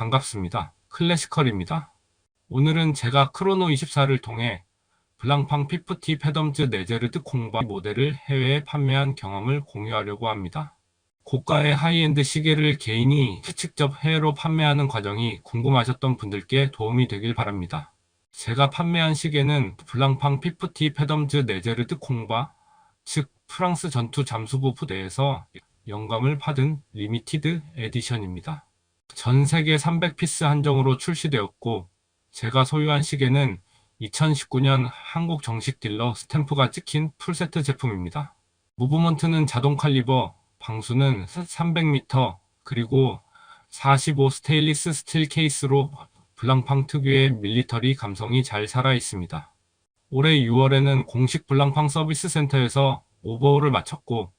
반갑습니다. 클래시컬입니다. 오늘은 제가 크로노24를 통해 블랑팡 피프티 패덤즈 네제르드 콩바 모델을 해외에 판매한 경험을 공유하려고 합니다. 고가의 하이엔드 시계를 개인이 직접 해외로 판매하는 과정이 궁금하셨던 분들께 도움이 되길 바랍니다. 제가 판매한 시계는 블랑팡 피프티 패덤즈 네제르드 콩바, 즉 프랑스 전투 잠수부 부대에서 영감을 받은 리미티드 에디션입니다. 전 세계 300피스 한정으로 출시되었고, 제가 소유한 시계는 2019년 한국 정식 딜러 스탬프가 찍힌 풀세트 제품입니다. 무브먼트는 자동 칼리버, 방수는 300m, 그리고 45 스테인리스 스틸 케이스로 블랑팡 특유의 밀리터리 감성이 잘 살아 있습니다. 올해 6월에는 공식 블랑팡 서비스 센터에서 오버홀을 마쳤고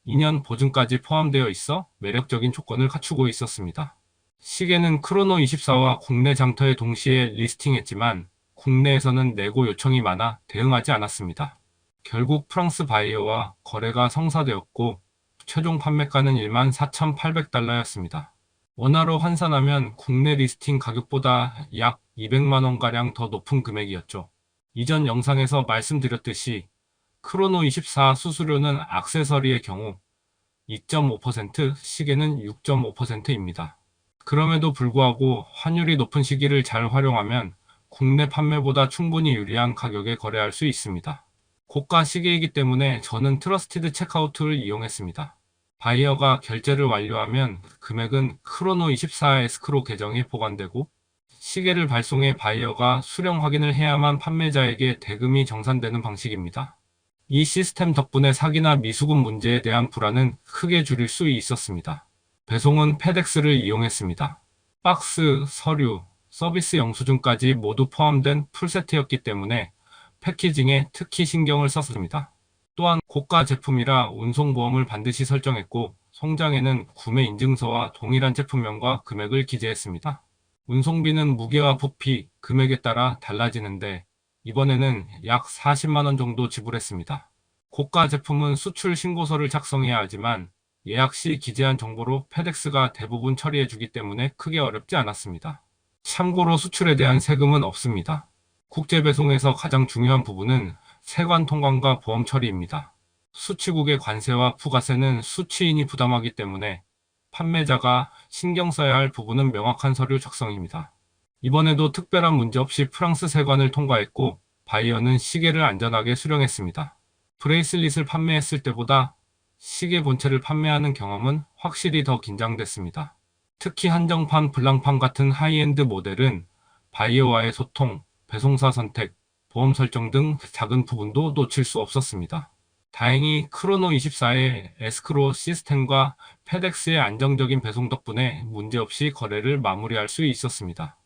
2년 보증까지 포함되어 있어 매력적인 조건을 갖추고 있었습니다. 시계는 크로노24와 국내 장터에 동시에 리스팅했지만 국내에서는 내고 요청이 많아 대응하지 않았습니다. 결국 프랑스 바이어와 거래가 성사되었고 최종 판매가는 14,800달러였습니다. 원화로 환산하면 국내 리스팅 가격보다 약 200만원가량 더 높은 금액이었죠. 이전 영상에서 말씀드렸듯이 크로노24 수수료는 액세서리의 경우 2.5%, 시계는 6.5%입니다. 그럼에도 불구하고 환율이 높은 시기를 잘 활용하면 국내 판매보다 충분히 유리한 가격에 거래할 수 있습니다. 고가 시계이기 때문에 저는 트러스티드 체크아웃을 이용했습니다. 바이어가 결제를 완료하면 금액은 크로노24 에스크로 계정에 보관되고 시계를 발송해 바이어가 수령 확인을 해야만 판매자에게 대금이 정산되는 방식입니다. 이 시스템 덕분에 사기나 미수금 문제에 대한 불안은 크게 줄일 수 있었습니다. 배송은 페덱스를 이용했습니다. 박스, 서류, 서비스 영수증까지 모두 포함된 풀세트였기 때문에 패키징에 특히 신경을 썼습니다. 또한 고가 제품이라 운송보험을 반드시 설정했고 송장에는 구매 인증서와 동일한 제품명과 금액을 기재했습니다. 운송비는 무게와 부피, 금액에 따라 달라지는데 이번에는 약 40만원 정도 지불했습니다. 고가 제품은 수출 신고서를 작성해야 하지만 예약 시 기재한 정보로 페덱스가 대부분 처리해주기 때문에 크게 어렵지 않았습니다. 참고로 수출에 대한 세금은 없습니다. 국제 배송에서 가장 중요한 부분은 세관 통관과 보험 처리입니다. 수취국의 관세와 부가세는 수취인이 부담하기 때문에 판매자가 신경 써야 할 부분은 명확한 서류 작성입니다. 이번에도 특별한 문제 없이 프랑스 세관을 통과했고 바이어는 시계를 안전하게 수령했습니다. 브레이슬릿을 판매했을 때보다 시계 본체를 판매하는 경험은 확실히 더 긴장됐습니다. 특히 한정판 블랑팡 같은 하이엔드 모델은 바이어와의 소통, 배송사 선택, 보험 설정 등 작은 부분도 놓칠 수 없었습니다. 다행히 크로노24의 에스크로 시스템과 페덱스의 안정적인 배송 덕분에 문제없이 거래를 마무리할 수 있었습니다.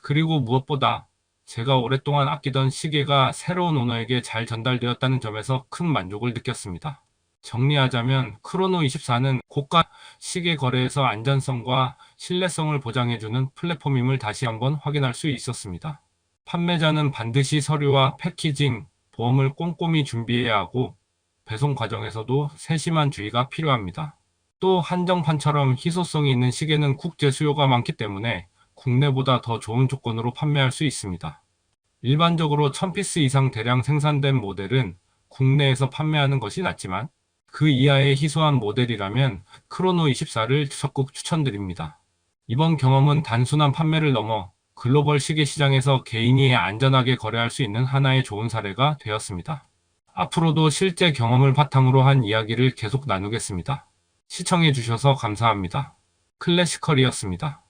그리고 무엇보다 제가 오랫동안 아끼던 시계가 새로운 오너에게 잘 전달되었다는 점에서 큰 만족을 느꼈습니다. 정리하자면 크로노24는 고가 시계 거래에서 안전성과 신뢰성을 보장해주는 플랫폼임을 다시 한번 확인할 수 있었습니다. 판매자는 반드시 서류와 패키징, 보험을 꼼꼼히 준비해야 하고 배송 과정에서도 세심한 주의가 필요합니다. 또 한정판처럼 희소성이 있는 시계는 국제 수요가 많기 때문에 국내보다 더 좋은 조건으로 판매할 수 있습니다. 일반적으로 1000피스 이상 대량 생산된 모델은 국내에서 판매하는 것이 낫지만 그 이하의 희소한 모델이라면 크로노24를 적극 추천드립니다. 이번 경험은 단순한 판매를 넘어 글로벌 시계 시장에서 개인이 안전하게 거래할 수 있는 하나의 좋은 사례가 되었습니다. 앞으로도 실제 경험을 바탕으로 한 이야기를 계속 나누겠습니다. 시청해주셔서 감사합니다. 클래시컬이었습니다.